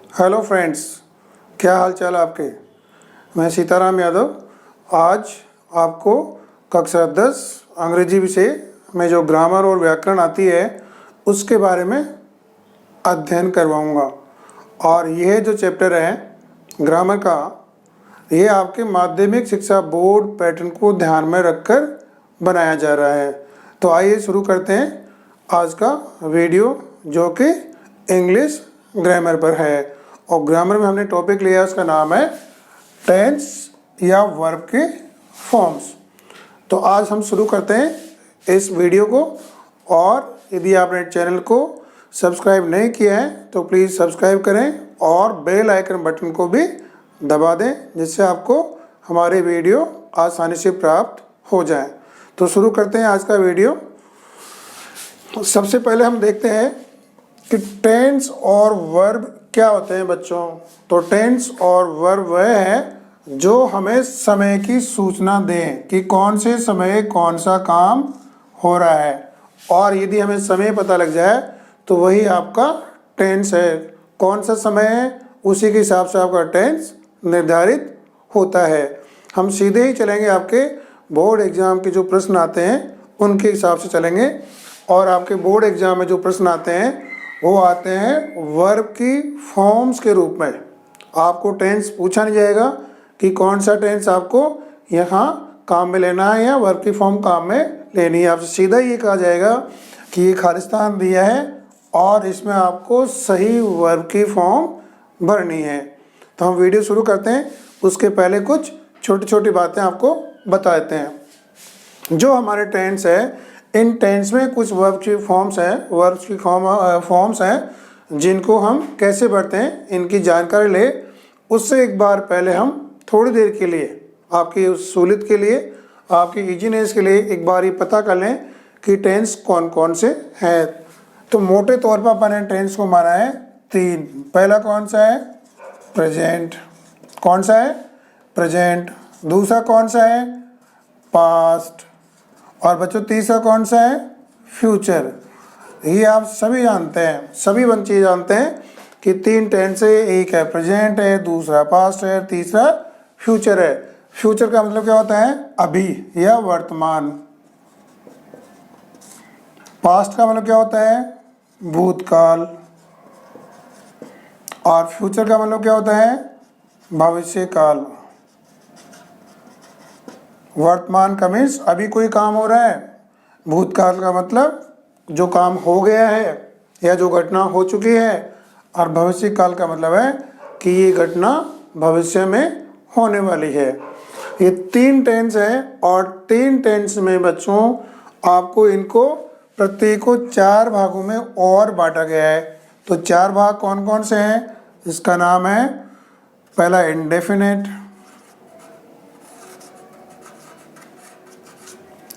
Hello friends, क्या हाल चाल आपके। मैं सीताराम यादव आज आपको कक्षा 10 अंग्रेजी विषय में जो ग्रामर और व्याकरण आती है उसके बारे में अध्ययन करवाऊंगा। और यह जो चैप्टर है ग्रामर का, ये आपके माध्यमिक शिक्षा बोर्ड पैटर्न को ध्यान में रखकर बनाया जा रहा है। तो आइए शुरू करते हैं आज का वीडियो, जो कि इंग्लिश ग्रामर पर है। और ग्रामर में हमने टॉपिक लिया, उसका नाम है टेंस या वर्ब के फॉर्म्स। तो आज हम शुरू करते हैं इस वीडियो को। और यदि आपने चैनल को सब्सक्राइब नहीं किया है तो प्लीज़ सब्सक्राइब करें और बेल आइकन बटन को भी दबा दें, जिससे आपको हमारे वीडियो आसानी से प्राप्त हो जाए। तो शुरू करते हैं आज का वीडियो। सबसे पहले हम देखते हैं कि टेंस और वर्ब क्या होते हैं बच्चों। तो टेंस और वर्ब वह है जो हमें समय की सूचना दें कि कौन से समय कौन सा काम हो रहा है। और यदि हमें समय पता लग जाए तो वही आपका टेंस है। कौन सा समय है उसी के हिसाब से आपका टेंस निर्धारित होता है। हम सीधे ही चलेंगे, आपके बोर्ड एग्ज़ाम के जो प्रश्न आते हैं उनके हिसाब से चलेंगे। और आपके बोर्ड एग्ज़ाम में जो प्रश्न आते हैं वो आते हैं वर्ब की फॉर्म्स के रूप में। आपको टेंस पूछा नहीं जाएगा कि कौन सा टेंस आपको यहाँ काम में लेना है या वर्ब की फॉर्म काम में लेनी है। आपसे सीधा ये कहा जाएगा कि ये खालिस्तान दिया है और इसमें आपको सही वर्ब की फॉर्म भरनी है। तो हम वीडियो शुरू करते हैं, उसके पहले कुछ छोटी छोटी बातें आपको बता देते हैं। जो हमारे टेंस है, इन टेंस में कुछ वर्ब की फॉर्म्स हैं, वर्ब्स की फॉर्म्स हैं जिनको हम कैसे भरते हैं इनकी जानकारी ले। उससे एक बार पहले हम थोड़ी देर के लिए आपकी सहूलियत के लिए, आपकी इजीनेस के लिए एक बार ये पता कर लें कि टेंस कौन कौन से हैं। तो मोटे तौर पर अपन ने टेंस को माना है 3। पहला कौन सा है? प्रेजेंट। कौन सा है? प्रेजेंट। दूसरा कौन सा है? पास्ट। और बच्चों तीसरा कौन सा है? फ्यूचर। ये आप सभी जानते हैं, सभी बच्चे जानते हैं कि 3 टेंस है। एक है प्रेजेंट है, दूसरा पास्ट है, तीसरा फ्यूचर है। फ्यूचर का मतलब क्या होता है? अभी या वर्तमान। पास्ट का मतलब क्या होता है? भूतकाल। और फ्यूचर का मतलब क्या होता है? भविष्यकाल। वर्तमान का मीन्स अभी कोई काम हो रहा है। भूतकाल का मतलब जो काम हो गया है या जो घटना हो चुकी है। और भविष्य काल का मतलब है कि ये घटना भविष्य में होने वाली है। ये 3 टेंस है और 3 टेंस में बच्चों आपको इनको प्रत्येक को 4 भागों में और बांटा गया है। तो 4 भाग कौन कौन से हैं? इसका नाम है, पहला इंडेफिनेट,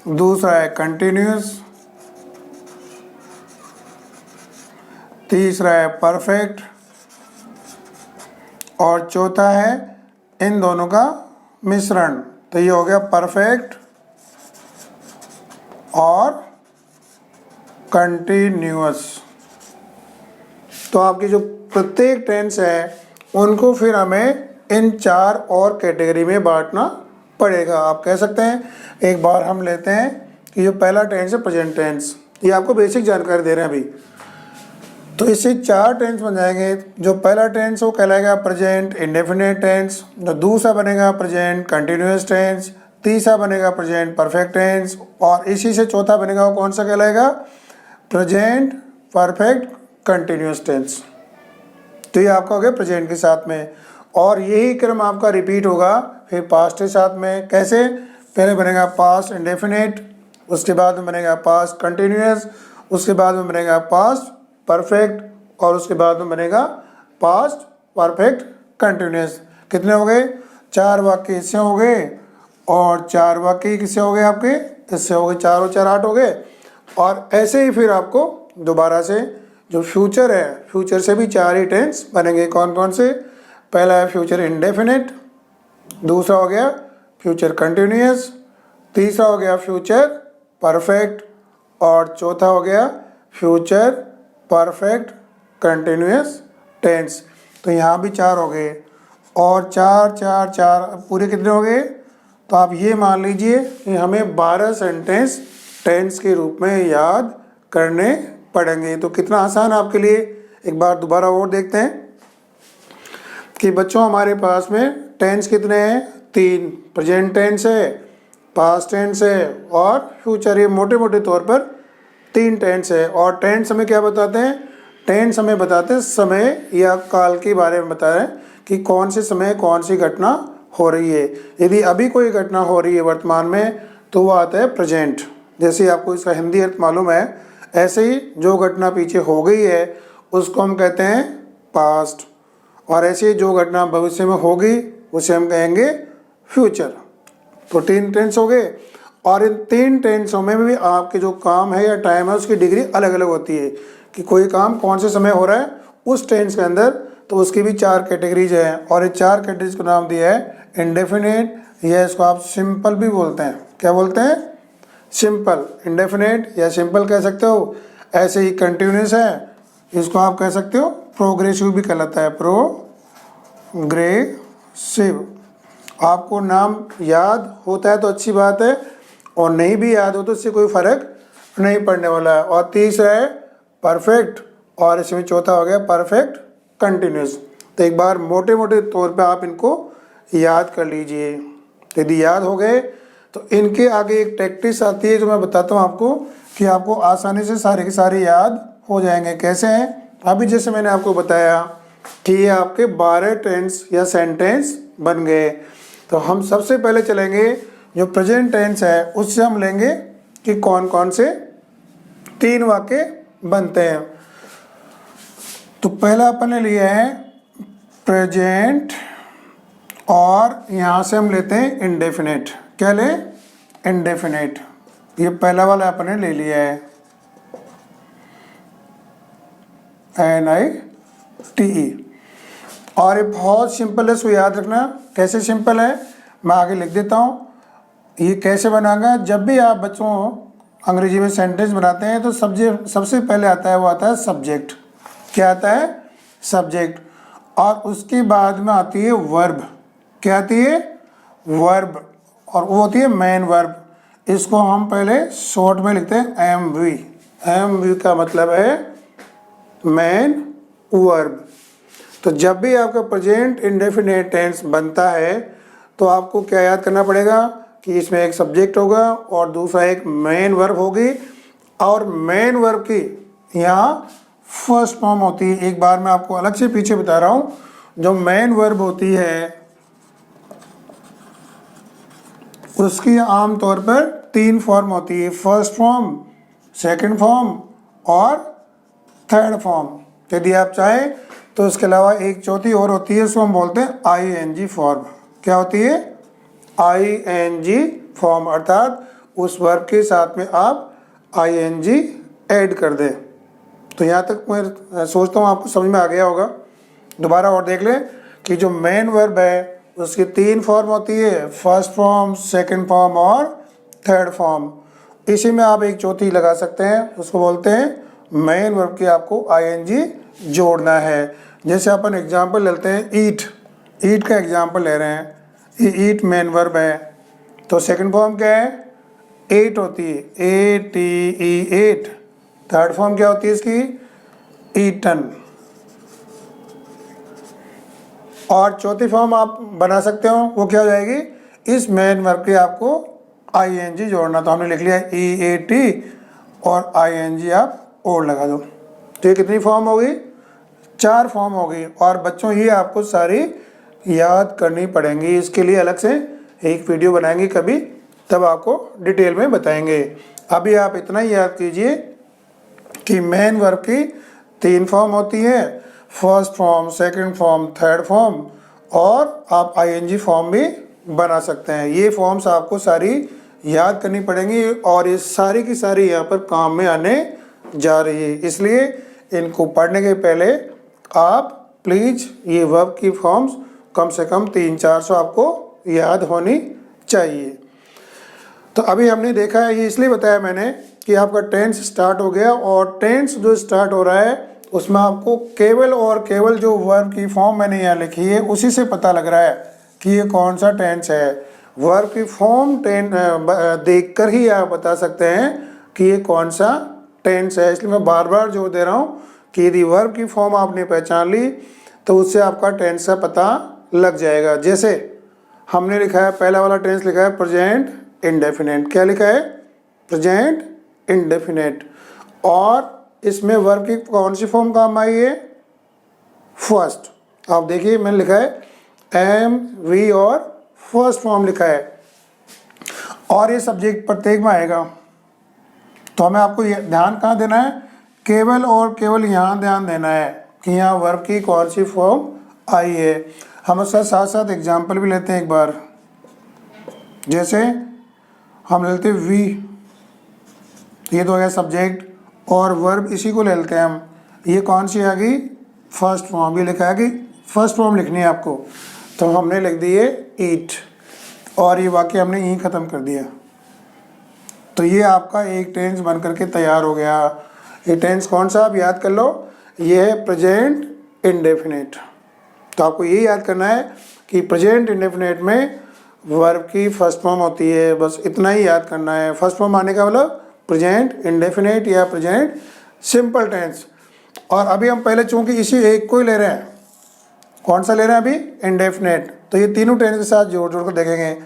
दूसरा है कंटिन्यूस, तीसरा है परफेक्ट और चौथा है इन दोनों का मिश्रण। तो ये हो गया परफेक्ट और कंटिन्यूअस। तो आपकी जो प्रत्येक टेंस है उनको फिर हमें इन 4 और कैटेगरी में बांटना पड़ेगा। आप कह सकते हैं, एक बार हम लेते हैं कि जो पहला टेंस है प्रेजेंट टेंस, ये आपको बेसिक जानकारी दे रहे हैं अभी। तो इससे 4 टेंस बन जाएंगे। जो पहला टेंस वो कहलाएगा प्रेजेंट इंडेफिनिट टेंस, जो दूसरा बनेगा प्रेजेंट कंटिन्यूअस टेंस, तीसरा बनेगा प्रेजेंट परफेक्ट टेंस और इसी से चौथा बनेगा वो कौन सा कहलाएगा? Present perfect continuous tense. तो ये आपका हो गया प्रेजेंट के साथ में। और यही क्रम आपका रिपीट होगा फिर पास्ट के साथ में। कैसे? पहले बनेगा पास्ट इंडेफिनिट, उसके बाद में बनेगा पास्ट कंटिन्यूअस, उसके बाद में बनेगा पास्ट परफेक्ट और उसके बाद में बनेगा पास्ट परफेक्ट कंटिन्यूअस। कितने हो गए? 4 वाक्य इससे हो गए और 4 वाक्य किससे हो गए? आपके इससे हो गए। 4 और 4 8 हो गए। और ऐसे ही फिर आपको दोबारा से जो फ्यूचर है, फ्यूचर से भी 4 ही टेंस बनेंगे। कौन कौन से? पहला है फ्यूचर इंडेफिनिट, दूसरा हो गया फ्यूचर कंटिन्यूअस, तीसरा हो गया फ्यूचर परफेक्ट और चौथा हो गया फ्यूचर परफेक्ट कंटिन्यूअस टेंस। तो यहाँ भी 4 हो गए, और 4 4 4 पूरे कितने हो गए? तो आप ये मान लीजिए कि हमें 12 सेंटेंस टेंस के रूप में याद करने पड़ेंगे। तो कितना आसान आपके लिए। एक बार दोबारा और देखते हैं कि बच्चों हमारे पास में टेंस कितने हैं? 3। प्रेजेंट टेंस है, पास्ट टेंस है और फ्यूचर। ये मोटे मोटे तौर पर 3 टेंस है। और टेंस हमें क्या बताते हैं? टेंस हमें बताते हैं समय या काल के बारे में बता रहे हैं कि कौन से समय कौन सी घटना हो रही है। यदि अभी कोई घटना हो रही है वर्तमान में तो वो आता है प्रेजेंट। जैसे आपको इसका हिंदी अर्थ मालूम है, ऐसे ही जो घटना पीछे हो गई है उसको हम कहते हैं पास्ट, और ऐसे जो घटना भविष्य में होगी उसे हम कहेंगे फ्यूचर। तो 3 टेंस हो गए, और इन 3 टेंसों में भी आपके जो काम है या टाइम है उसकी डिग्री अलग अलग होती है कि कोई काम कौन से समय हो रहा है उस टेंस के अंदर। तो उसकी भी 4 कैटेगरीज है, और ये 4 कैटेगरीज को नाम दिया है इंडेफिनेट, या इसको आप सिंपल भी बोलते हैं। क्या बोलते हैं? सिंपल। इंडेफिनेट या सिंपल कह सकते हो। ऐसे ही कंटिन्यूस है, इसको आप कह सकते हो प्रोग्रेसिव भी कहलाता है, प्रोग्रेसिव। आपको नाम याद होता है तो अच्छी बात है, और नहीं भी याद हो तो इससे कोई फर्क नहीं पड़ने वाला है। और तीसरा है परफेक्ट, और इसमें चौथा हो गया परफेक्ट कंटिन्यूस। तो एक बार मोटे मोटे तौर पे आप इनको याद कर लीजिए। यदि याद हो गए तो इनके आगे एक प्रैक्टिस आती है जो मैं बताता हूँ आपको, कि आपको आसानी से सारे के सारे याद हो जाएंगे। कैसे हैं? अभी जैसे मैंने आपको बताया कि ये आपके 12 टेंस या सेंटेंस बन गए। तो हम सबसे पहले चलेंगे जो प्रेजेंट टेंस है उससे हम लेंगे कि कौन कौन से 3 वाक्य बनते हैं। तो पहला अपन ने लिया है प्रेजेंट, और यहाँ से हम लेते हैं इंडेफिनेट। क्या ले? इंडेफिनेट। ये पहला वाला अपन ने ले लिया है, NITE। और ये बहुत सिंपल है, इसको याद रखना। कैसे सिंपल है मैं आगे लिख देता हूँ। ये कैसे बनाएगा? जब भी आप बच्चों अंग्रेजी में सेंटेंस बनाते हैं तो सबसे पहले आता है वो आता है सब्जेक्ट। क्या आता है? सब्जेक्ट। और उसके बाद में आती है वर्ब। क्या आती है? वर्ब। और वो होती है मेन वर्ब। इसको हम पहले शॉर्ट में लिखते हैं MV। MV का मतलब है मेन वर्ब। तो जब भी आपका प्रेजेंट इंडेफिनेट टेंस बनता है तो आपको क्या याद करना पड़ेगा कि इसमें एक सब्जेक्ट होगा और दूसरा एक मेन वर्ब होगी, और मेन वर्ब की यहाँ फर्स्ट फॉर्म होती है। एक बार मैं आपको अलग से पीछे बता रहा हूँ। जो मेन वर्ब होती है उसकी आम तौर पर 3 फॉर्म होती है, फर्स्ट फॉर्म, सेकंड फॉर्म और थर्ड फॉर्म। यदि आप चाहें तो इसके अलावा एक चौथी और होती है, उसको हम बोलते हैं ING फॉर्म। क्या होती है? ING फॉर्म, अर्थात उस वर्ब के साथ में आप ING ऐड कर दें। तो यहाँ तक मैं सोचता हूँ आपको समझ में आ गया होगा। दोबारा और देख लें कि जो मेन वर्ब है उसकी 3 फॉर्म होती है, फर्स्ट फॉर्म, सेकंड फॉर्म और थर्ड फॉर्म। इसी में आप एक चौथी लगा सकते हैं, उसको बोलते हैं मेन वर्ब की आपको ING जोड़ना है। जैसे अपन एग्जांपल लेते हैं ईट। ईट का एग्जांपल ले रहे हैं, ये ईट मेन वर्ब है। तो सेकंड फॉर्म क्या है? एट होती है, ATE 8। थर्ड फॉर्म क्या होती है इसकी? ईटन। और चौथी फॉर्म आप बना सकते हो, वो क्या हो जाएगी? इस मेन वर्ब की आपको ING जोड़ना। तो हमने लिख लिया EAT और ING आप और लगा दो। तो ये कितनी फॉर्म होगी? 4 फॉर्म होगी। और बच्चों ये आपको सारी याद करनी पड़ेंगी। इसके लिए अलग से एक वीडियो बनाएंगे कभी, तब आपको डिटेल में बताएंगे। अभी आप इतना ही याद कीजिए कि मेन वर्ब की 3 फॉर्म होती है, first form, second form, third form, और आप ING फॉर्म भी बना सकते हैं। ये फॉर्म्स आपको सारी याद करनी पड़ेंगी, और ये सारी की सारी यहाँ पर काम में आने जा रही है। इसलिए इनको पढ़ने के पहले आप प्लीज़ ये वर्ब की फॉर्म्स कम से कम 300-400 आपको याद होनी चाहिए। तो अभी हमने देखा है, ये इसलिए बताया मैंने कि आपका टेंस स्टार्ट हो गया, और टेंस जो स्टार्ट हो रहा है उसमें आपको केवल और केवल जो वर्ब की फॉर्म मैंने यहाँ लिखी है उसी से पता लग रहा है कि ये कौन सा टेंस है। वर्ब की फॉर्म देखकर ही आप बता सकते हैं कि ये कौन सा टेंस है। इसलिए मैं बार बार जोर दे रहा हूँ कि यदि वर्ब की फॉर्म आपने पहचान ली तो उससे आपका टेंस का पता लग जाएगा। जैसे हमने लिखा है, पहला वाला टेंस लिखा है प्रेजेंट इंडेफिनिट। क्या लिखा है? Present indefinite. और इसमें वर्ब की कौन सी फॉर्म काम आई है? फर्स्ट। आप देखिए मैंने लिखा है एम वी और फर्स्ट फॉर्म लिखा है और ये सब्जेक्ट प्रत्येक में आएगा। तो हमें आपको ये ध्यान कहाँ देना है? केवल और केवल यहाँ ध्यान देना है कि यहाँ वर्ब की कौन सी फॉर्म आई है। हम उसका साथ साथ एग्जाम्पल भी लेते हैं एक बार। जैसे हम लेते हैं वी, ये तो हो गया सब्जेक्ट, और वर्ब इसी को ले लेते हैं हम। ये कौन सी आ गई? First form. भी लिखा है कि फर्स्ट फॉर्म लिखनी है आपको, तो हमने लिख दी है ईट और ये वाक्य हमने यहीं ख़त्म कर दिया। तो ये आपका एक टेंस बन करके तैयार हो गया। ये टेंस कौन सा आप याद कर लो, ये है प्रेजेंट इंडेफिनिट। तो आपको ये याद करना है कि प्रेजेंट इंडेफिनिट में वर्ब की फर्स्ट फॉर्म होती है, बस इतना ही याद करना है। फर्स्ट फॉर्म आने का मतलब प्रेजेंट इंडेफिनिट या प्रेजेंट सिंपल टेंस। और अभी हम पहले चूंकि इसी एक को ही ले रहे हैं, कौन सा ले रहे हैं अभी? इंडेफिनिट। तो ये तीनों टेंस के साथ जोड़ जोड़ कर देखेंगे।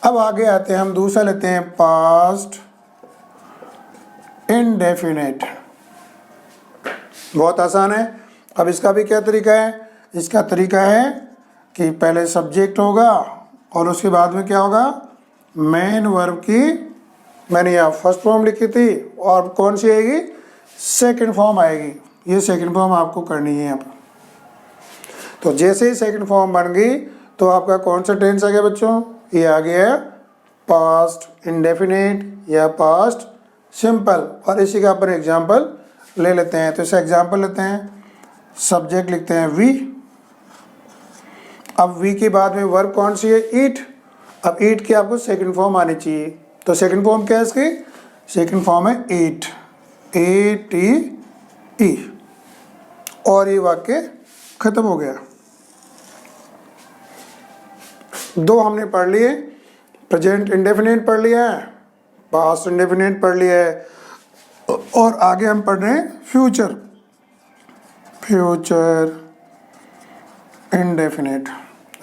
अब आगे आते हैं, हम दूसरा लेते हैं पास्ट इंडेफिनिट। बहुत आसान है। अब इसका भी क्या तरीका है? इसका तरीका है कि पहले सब्जेक्ट होगा और उसके बाद में क्या होगा? मेन वर्ब की, मैंने यहाँ फर्स्ट फॉर्म लिखी थी और कौन सी आएगी? सेकंड फॉर्म आएगी। ये सेकंड फॉर्म आपको करनी है यहाँ पर। तो जैसे ही सेकंड फॉर्म बन गई तो आपका कौन सा टेंस आ गया बच्चों? ये आ गया पास्ट इंडेफिनिट या पास्ट सिंपल। और इसी का अपन एग्जाम्पल ले लेते हैं। तो इसका एग्जाम्पल लेते हैं, सब्जेक्ट लिखते हैं वी। अब वी के बाद में वर्ब कौन सी है? ईट। अब ईट की आपको सेकंड फॉर्म आनी चाहिए। तो सेकंड फॉर्म क्या है इसकी? सेकंड फॉर्म है ईट, ATE। और ये वाक्य खत्म हो गया। दो हमने पढ़ लिए, प्रेजेंट इंडेफिनिट पढ़ लिया है, पास्ट इंडेफिनिट पढ़ लिया है, और आगे हम पढ़ रहे हैं फ्यूचर इंडेफिनिट।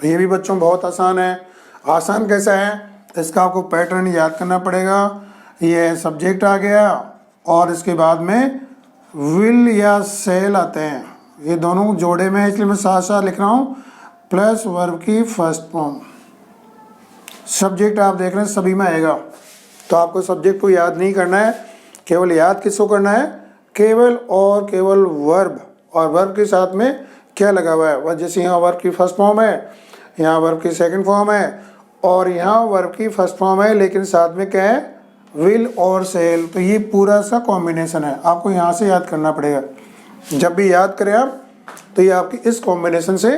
ये भी बच्चों बहुत आसान है। आसान कैसा है? इसका आपको पैटर्न याद करना पड़ेगा। ये सब्जेक्ट आ गया और इसके बाद में विल या सेल आते हैं, ये दोनों जोड़े में, इसलिए मैं साथ साथ लिख रहा हूँ, प्लस वर्ब की फर्स्ट फॉर्म। सब्जेक्ट आप देख रहे हैं सभी में आएगा। तो आपको सब्जेक्ट को याद नहीं करना है, केवल याद किसको करना है? केवल और केवल वर्ब, और वर्ब के साथ में क्या लगा हुआ है। वह जैसे यहाँ वर्ब की फर्स्ट फॉर्म है, यहाँ वर्ब की सेकंड फॉर्म है, और यहाँ वर्ब की फर्स्ट फॉर्म है, लेकिन साथ में क्या है? विल और सेल। तो ये पूरा सा कॉम्बिनेशन है, आपको यहाँ से याद करना पड़ेगा। जब भी याद करें आप तो ये आपकी इस कॉम्बिनेशन से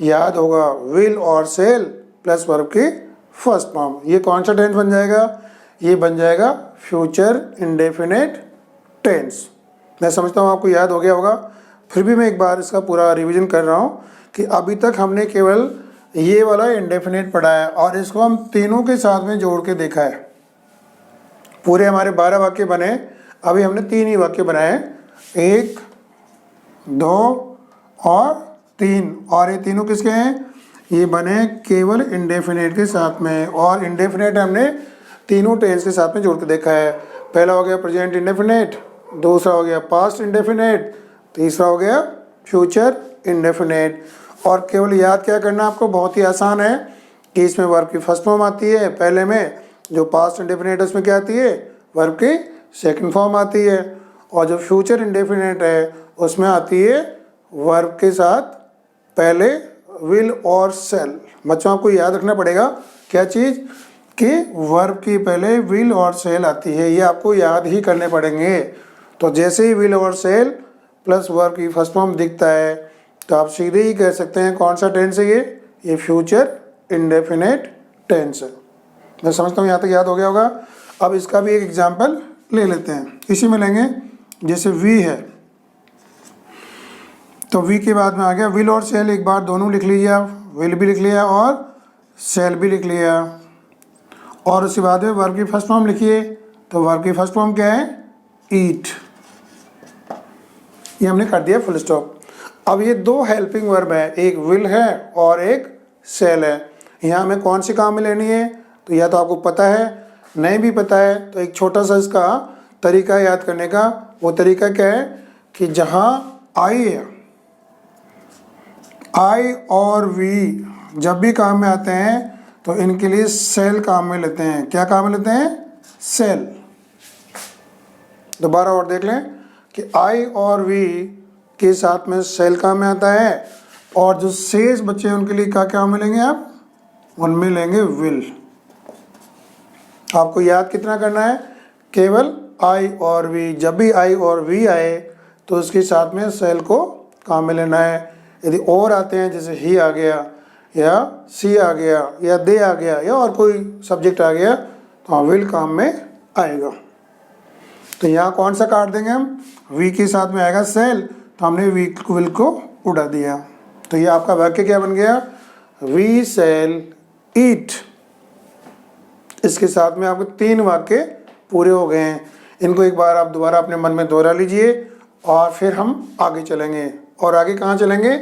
याद होगा, विल और सेल प्लस वर्ब की फर्स्ट फॉर्म। ये कौन सा टेंस बन जाएगा? ये बन जाएगा फ्यूचर इंडेफिनिट टेंस। मैं समझता हूँ आपको याद हो गया होगा, फिर भी मैं एक बार इसका पूरा रिवीजन कर रहा हूँ कि अभी तक हमने केवल ये वाला इंडेफिनिट पढ़ा है और इसको हम तीनों के साथ में जोड़ के देखा है। पूरे हमारे 12 वाक्य बने, अभी हमने 3 ही वाक्य बनाए, 1, 2 और 3। और ये तीनों किसके हैं? ये बने केवल इंडेफिनिट के साथ में। और इंडेफिनिट हमने तीनों टेंस के साथ में जोड़ के देखा है। पहला हो गया प्रेजेंट इंडेफिनिट, दूसरा हो गया पास्ट इंडेफिनिट, तीसरा हो गया फ्यूचर इंडेफिनिट। और केवल याद क्या करना आपको? बहुत ही आसान है कि इसमें वर्ब की फर्स्ट फॉर्म आती है पहले में, जो पास्ट इंडेफिनिट है उसमें क्या आती है? वर्ब की सेकंड फॉर्म आती है, और जो फ्यूचर इंडेफिनिट है उसमें आती है वर्ब के साथ पहले विल और सेल। बच्चों आपको याद रखना पड़ेगा क्या चीज़? कि वर्ब की पहले विल और सेल आती है, ये आपको याद ही करने पड़ेंगे। तो जैसे ही विल और सेल प्लस वर्ब की फर्स्ट फॉर्म दिखता है तो आप सीधे ही कह सकते हैं कौन सा टेंस है ये फ्यूचर इंडेफिनिट टेंस है। मैं समझता हूँ यहाँ तक याद हो गया होगा। अब इसका भी एक एग्जाम्पल ले लेते हैं, इसी में लेंगे। जैसे वी है, तो वी के बाद में आ गया विल और सेल, एक बार दोनों लिख लीजिए आप, विल भी लिख लिया और सेल भी लिख लिया। और उसके बाद में वर्ब की फर्स्ट फॉर्म लिखिए, तो वर्ब की फर्स्ट फॉर्म क्या है, ईट। ये हमने कर दिया फुल स्टॉप। अब ये दो हेल्पिंग वर्ब है, एक विल है और एक सेल है। यहाँ हमें कौन सी काम में लेनी है, तो या तो आपको पता है, नहीं भी पता है तो एक छोटा सा इसका तरीका याद करने का, वो तरीका क्या है कि जहाँ आई है, आई और वी जब भी काम में आते हैं तो इनके लिए सेल काम में लेते हैं। क्या काम में लेते हैं, सेल। दोबारा और देख लें कि आई और वी के साथ में सेल काम में आता है, और जो शेष बच्चे हैं उनके लिए क्या काम में लेंगे आप, उनमें लेंगे विल। आपको याद कितना करना है, केवल आई और वी, जब भी आई और वी आए तो उसके साथ में सेल को काम में लेना है। यदि और आते हैं जैसे ही आ गया या सी आ गया या दे आ गया या और कोई सब्जेक्ट आ गया तो हाँ विल काम में आएगा। तो यहाँ कौन सा काट देंगे हम, वी के साथ में आएगा सेल, तो हमने विल को उड़ा दिया। तो ये आपका वाक्य क्या बन गया, वी सेल ईट। इसके साथ में आपके 3 वाक्य पूरे हो गए हैं। इनको एक बार आप दोबारा अपने मन में दोहरा लीजिए और फिर हम आगे चलेंगे। और आगे कहाँ चलेंगे,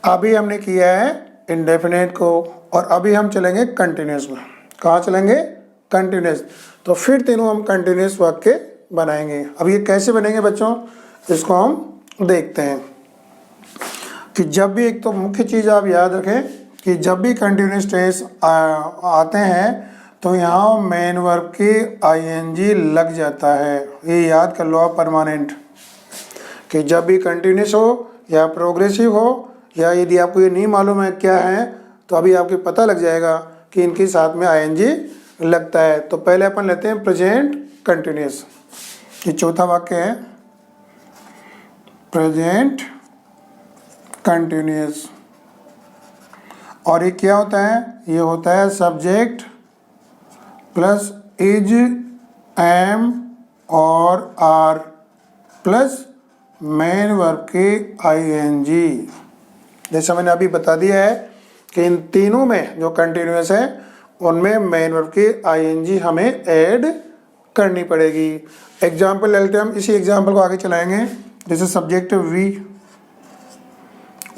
अभी हमने किया है इंडेफिनेट को और अभी हम चलेंगे कंटिन्यूस में। कहाँ चलेंगे, कंटिन्यूस। तो फिर तीनों हम कंटिन्यूस वाक्य बनाएंगे। अब ये कैसे बनेंगे बच्चों, इसको हम देखते हैं कि जब भी, एक तो मुख्य चीज़ आप याद रखें कि जब भी कंटिन्यूस टेंस आते हैं तो यहाँ मेन वर्ब के आईएनजी लग जाता है। ये याद कर लो आप परमानेंट, कि जब भी कंटिन्यूस हो या प्रोग्रेसिव हो या यदि आपको ये नहीं मालूम है क्या है तो अभी आपको पता लग जाएगा कि इनके साथ में आईएनजी लगता है। तो पहले अपन लेते हैं प्रेजेंट कंटिन्यूस। ये चौथा वाक्य है, प्रेजेंट कंटिन्यूस। और ये क्या होता है, ये होता है सब्जेक्ट प्लस इज, एम और आर प्लस मेन वर्ब के आईएनजी। जैसे मैंने अभी बता दिया है कि इन तीनों में जो कंटिन्यूस है उनमें मेन वर्ब के आईएनजी हमें ऐड करनी पड़ेगी। एग्जाम्पल लेते हैं हम, इसी एग्जाम्पल को आगे चलाएंगे। जैसे सब्जेक्ट वी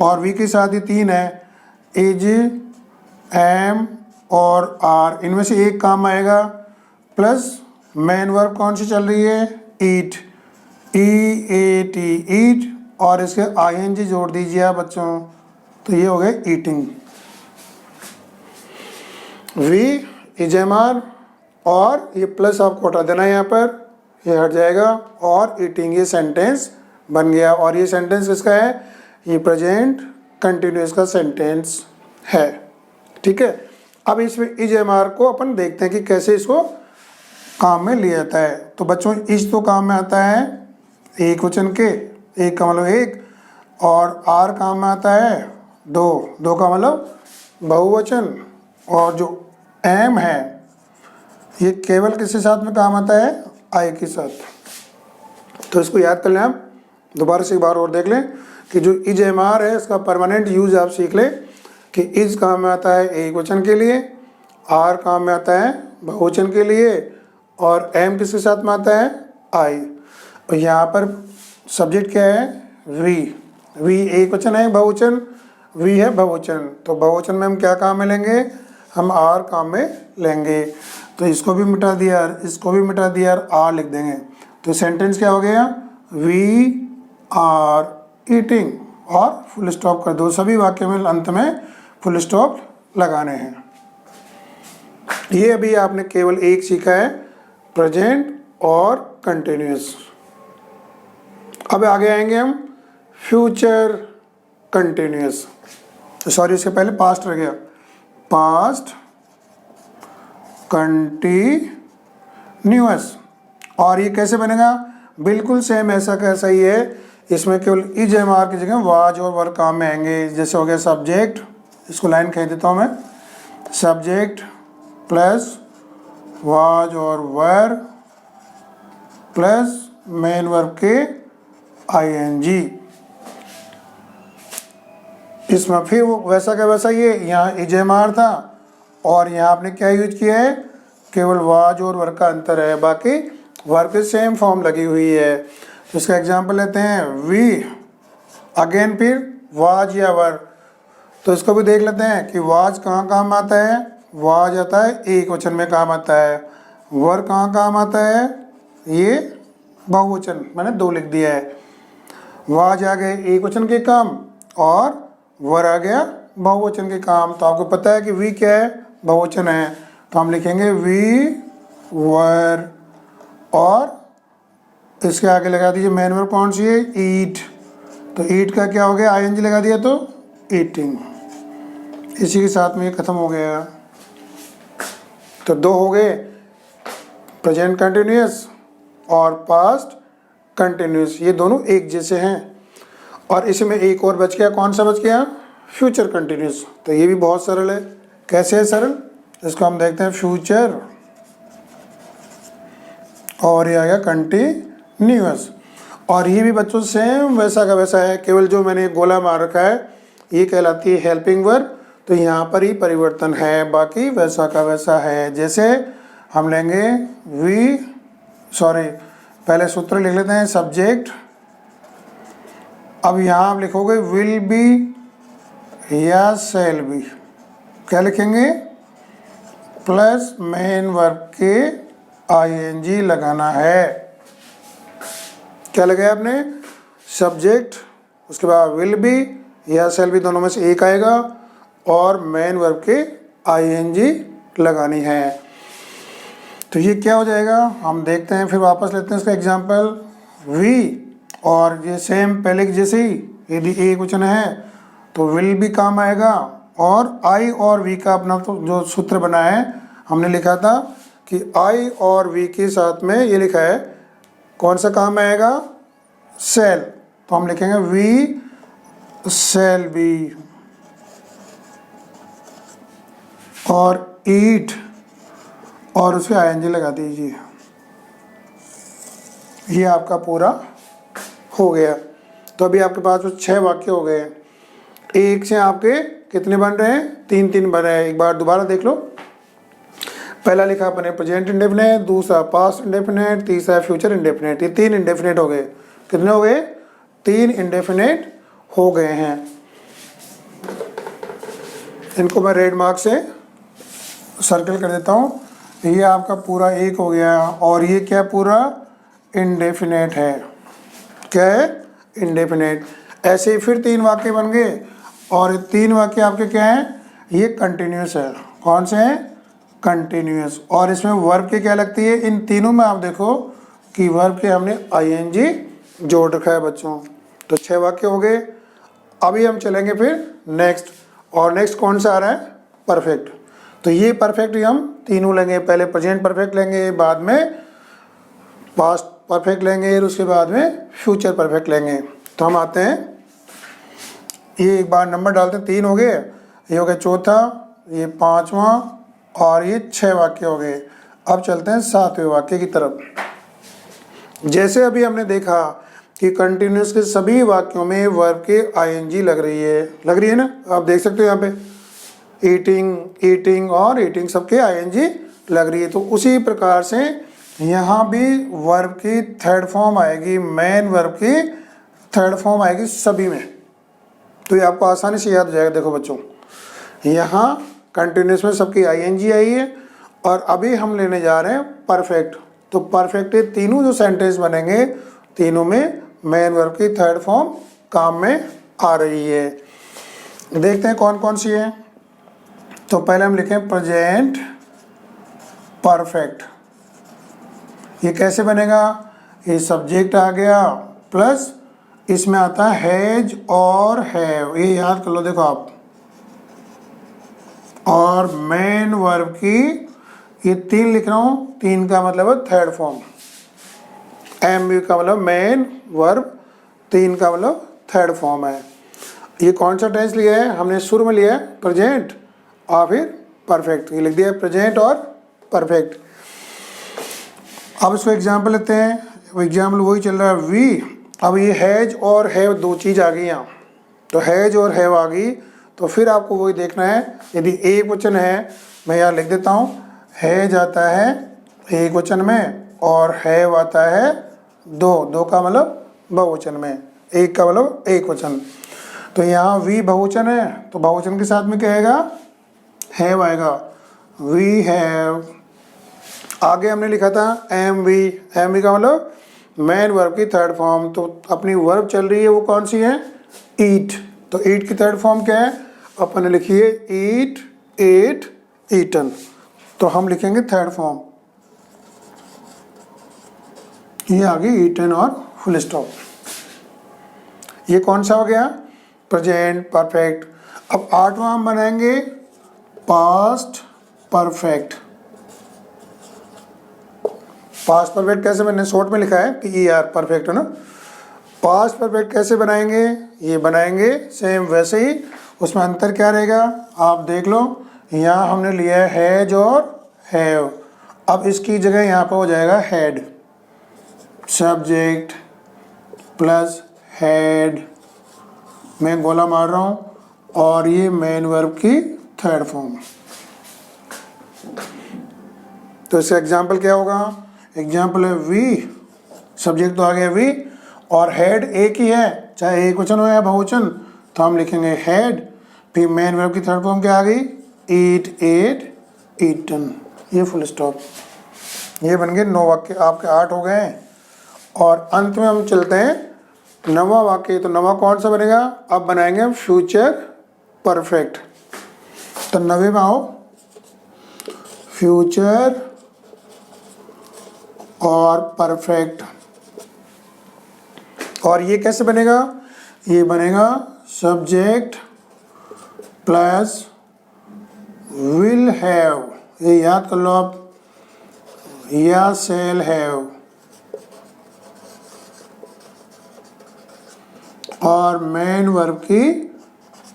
और वी के साथ ही 3 है, इज, एम और आर। इनमें से एक काम आएगा प्लस मेन वर्ब कौन सी चल रही है, ईट, EAT ईट, और इसके आईएनजी जोड़ दीजिए आप बच्चों, तो ये हो गए ईटिंग। वी इजमार और ये प्लस आपको हटा देना है, यहाँ पर ये हट जाएगा, और ईटिंग ये सेंटेंस बन गया। और ये सेंटेंस किसका है, ये प्रेजेंट कंटिन्यूस का सेंटेंस है। ठीक है, अब इसमें इजमार को अपन देखते हैं कि कैसे इसको काम में लिया जाता है। तो बच्चों इज तो काम में आता है एक वचन के, एक का मतलब एक, और आर काम में आता है 2, 2 का मतलब बहुवचन, और जो एम है ये केवल किसके साथ में काम आता है, आई के साथ। तो इसको याद कर लें आप, दोबारा से एक बार और देख लें कि जो इज एम आर है इसका परमानेंट यूज आप सीख लें कि इज काम में आता है एक वचन के लिए, आर काम में आता है बहुवचन के लिए, और एम किसके साथ में आता है, आई। और यहाँ पर सब्जेक्ट क्या है, वी। वी एक वचन है बहुवचन, वी है बहुवचन, तो बहुवचन में हम क्या काम में लेंगे, हम आर काम में लेंगे। तो इसको भी मिटा दिया, इसको भी मिटा दिया, आर लिख देंगे। तो सेंटेंस क्या हो गया, वी आर ईटिंग, और फुल स्टॉप कर दो। सभी वाक्य में अंत में फुल स्टॉप लगाने हैं। ये अभी आपने केवल एक सीखा है, प्रेजेंट और कंटिन्यूस। अब आगे आएंगे हम फ्यूचर कंटिन्यूस, सॉरी इसके पहले पास्ट रह गया, पास्ट कंटिन्यूस। और ये कैसे बनेगा, बिल्कुल सेम ऐसा कैसा ही है, इसमें केवल इज एम आर की जगह वाज और वर्ब काम में आएंगे। जैसे हो गया सब्जेक्ट, इसको लाइन कह देता हूँ मैं, सब्जेक्ट प्लस वाज और वर्ब प्लस मेन वर्ब के आईएनजी। इसमें फिर वो वैसा का वैसा, ये यहाँ इजेमार था और यहाँ आपने क्या यूज किया है, केवल वाज और वर का अंतर है, बाकी वर्ब की सेम फॉर्म लगी हुई है। तो इसका एग्जांपल लेते हैं वी, अगेन फिर वाज या वर। तो इसको भी देख लेते हैं कि वाज कहाँ काम आता है, वाज आता है एक वचन में काम आता है, वर कहाँ काम आता है, ये बहुवचन मैंने दो लिख दिया है। वाज आ गए एक वचन के काम और वर आ गया बहुवचन के काम। तो आपको पता है कि वी क्या है, बहुवचन है, तो हम लिखेंगे वी वर, और इसके आगे लगा दीजिए मेन वर्ब कौन सी है, ईट। तो ईट का क्या हो गया, आईएनजी लगा दिया तो ईटिंग। इसी के साथ में ये खत्म हो गया। तो दो हो गए, प्रेजेंट कंटिन्यूअस और पास्ट कंटिन्यूअस, ये दोनों एक जैसे हैं। और इसमें एक और बच गया, कौन सा बच गया, फ्यूचर कंटिन्यूअस। तो ये भी बहुत सरल है। कैसे है सरल, इसको हम देखते हैं, फ्यूचर और ये आ गया कंटिन्यूअस। और ये भी बच्चों सेम वैसा का वैसा है, केवल जो मैंने गोला मार रखा है ये कहलाती है हेल्पिंग वर्ब। तो यहाँ पर ही परिवर्तन है, बाकी वैसा का वैसा है। जैसे हम लेंगे पहले सूत्र लिख लेते हैं, सब्जेक्ट। अब यहाँ आप लिखोगे विल बी या शैल बी, क्या लिखेंगे, प्लस मेन वर्ब के आईएनजी लगाना है। क्या लगाया आपने, सब्जेक्ट, उसके बाद विल बी या शैल बी, दोनों में से एक आएगा, और मेन वर्ब के आईएनजी लगानी है। तो ये क्या हो जाएगा, हम देखते हैं, फिर वापस लेते हैं इसका एग्जांपल। वी और ये सेम पहले की जैसे ही, यदि एक वचन है तो विल भी काम आएगा, और आई और वी का अपना तो जो सूत्र बना है हमने लिखा था कि आई और वी के साथ में ये लिखा है कौन सा काम आएगा, सेल। तो हम लिखेंगे वी सेल बी, और ईट और उसमें आईएनजी लगा दीजिए। ये आपका पूरा हो गया। तो अभी आपके पास 6 वाक्य हो गए। एक से आपके कितने बन रहे हैं, 3-3 बन रहे हैं। एक बार दोबारा देख लो। पहला लिखा अपने प्रेजेंट इंडेफिनिट, दूसरा पास्ट इंडेफिनिट, तीसरा फ्यूचर इंडेफिनिट। ये 3 इंडेफिनिट हो गए। कितने हो गए, 3 इंडेफिनिट हो गए हैं। इनको मैं रेड मार्क से सर्कल कर देता हूँ। ये आपका पूरा एक हो गया, और ये क्या पूरा इंडेफिनिट है, क्या है, इंडेफिनिट। ऐसे ही फिर 3 वाक्य बन गए, और 3 वाक्य आपके क्या हैं, ये कंटिन्यूस है। कौन से हैं, कंटिन्यूस। और इसमें वर्ब के क्या लगती है, इन तीनों में आप देखो कि वर्ब के हमने आईएनजी जोड़ रखा है बच्चों। तो 6 वाक्य हो गए। अभी हम चलेंगे फिर नेक्स्ट, और नेक्स्ट कौन सा आ रहा है, परफेक्ट। तो ये परफेक्ट हम तीनों लेंगे, पहले प्रेजेंट परफेक्ट लेंगे, बाद में पास्ट परफेक्ट लेंगे, और उसके बाद में फ्यूचर परफेक्ट लेंगे। तो हम आते हैं, ये एक बार नंबर डालते हैं, 3 हो गए, ये हो गया चौथा, ये 5वां, और ये 6 वाक्य हो गए। अब चलते हैं 7वें वाक्य की तरफ। जैसे अभी हमने देखा कि कंटिन्यूस के सभी वाक्यों में वर्ब के आईएनजी लग रही है ना, आप देख सकते हो यहाँ पे ईटिंग, ईटिंग और ईटिंग सबके आईएनजी लग रही है। तो उसी प्रकार से यहाँ भी वर्ब की थर्ड फॉर्म आएगी, मेन वर्ब की थर्ड फॉर्म आएगी सभी में। तो ये आपको आसानी से याद हो जाएगा। देखो बच्चों, यहाँ कंटिन्यूस में सबकी आईएनजी आई है, और अभी हम लेने जा रहे हैं परफेक्ट। तो परफेक्ट ये तीनों जो सेंटेंस बनेंगे, तीनों में मेन वर्ब की थर्ड फॉर्म काम में आ रही है। देखते हैं कौन कौन सी है। तो पहले हम लिखें प्रेजेंट परफेक्ट। ये कैसे बनेगा, ये सब्जेक्ट आ गया, प्लस इसमें आता है हैज और हैव, ये याद कर लो। देखो आप, और मेन वर्ब की ये 3 लिख रहा हूँ, 3 का मतलब है थर्ड फॉर्म, एम का मतलब मेन वर्ब, 3 का मतलब थर्ड फॉर्म है। ये कौन सा टेंस लिया है, हमने शुरू में लिया है प्रेजेंट और फिर परफेक्ट, ये लिख दिया है प्रेजेंट और परफेक्ट। अब इसको एग्जाम्पल लेते हैं। एग्जाम्पल वही चल रहा है वी। अब ये हैज और हैव 2 चीज़ आ गई यहाँ, तो हैज और हैव आ गई। तो फिर आपको वही देखना है, यदि एक वचन है, मैं यहाँ लिख देता हूँ, हैज आता है एक वचन में और हैव आता है दो का मतलब बहुवचन में, एक का मतलब एक वचन। तो यहाँ वी बहुवचन है तो बहुवचन के साथ में क्या आएगा, हैव आएगा, वी हैव। आगे हमने लिखा था एम वी का मतलब मैन वर्ब की थर्ड फॉर्म। तो अपनी वर्ब चल रही है वो कौन सी है, ईट। तो ईट की थर्ड फॉर्म क्या है, अपन ने लिखी है ईट, एट, ईटन। तो हम लिखेंगे थर्ड फॉर्म, ये आ गई ईटन और फुल स्टॉप। ये कौन सा हो गया, प्रेजेंट परफेक्ट। अब आठवां हम बनाएंगे पास्ट परफेक्ट। पास्ट परफेक्ट कैसे, मैंने शॉर्ट में लिखा है PER परफेक्ट है ना। पास्ट परफेक्ट कैसे बनाएंगे, ये बनाएंगे सेम वैसे ही, उसमें अंतर क्या रहेगा आप देख लो। यहाँ हमने लिया है हैज और हैव, अब इसकी जगह यहाँ पर हो जाएगा हैड, सब्जेक्ट प्लस हैड, मैं गोला मार रहा हूँ, और ये मेन वर्ब की थर्ड फॉर्म। तो इसका एग्जाम्पल क्या होगा, एग्जाम्पल है वी, सब्जेक्ट तो आ गया वी, और हेड एक ही है, चाहे एक वचन हो या बहुवचन, तो हम लिखेंगे हेड। फिर मेन वर्ब की थर्ड फॉर्म क्या आ गई, ईट, एट, ईटन, ये फुल स्टॉप। ये बन गए 9 वाक्य, आपके 8 हो गए हैं। और अंत में हम चलते हैं 9वां वाक्य। तो 9वां कौन सा बनेगा, अब बनाएंगे फ्यूचर परफेक्ट। तो 9वें में आओ, फ्यूचर और परफेक्ट। और ये कैसे बनेगा, ये बनेगा सब्जेक्ट प्लस विल हैव, ये याद कर लो आप, या सेल हैव, और मेन वर्ब की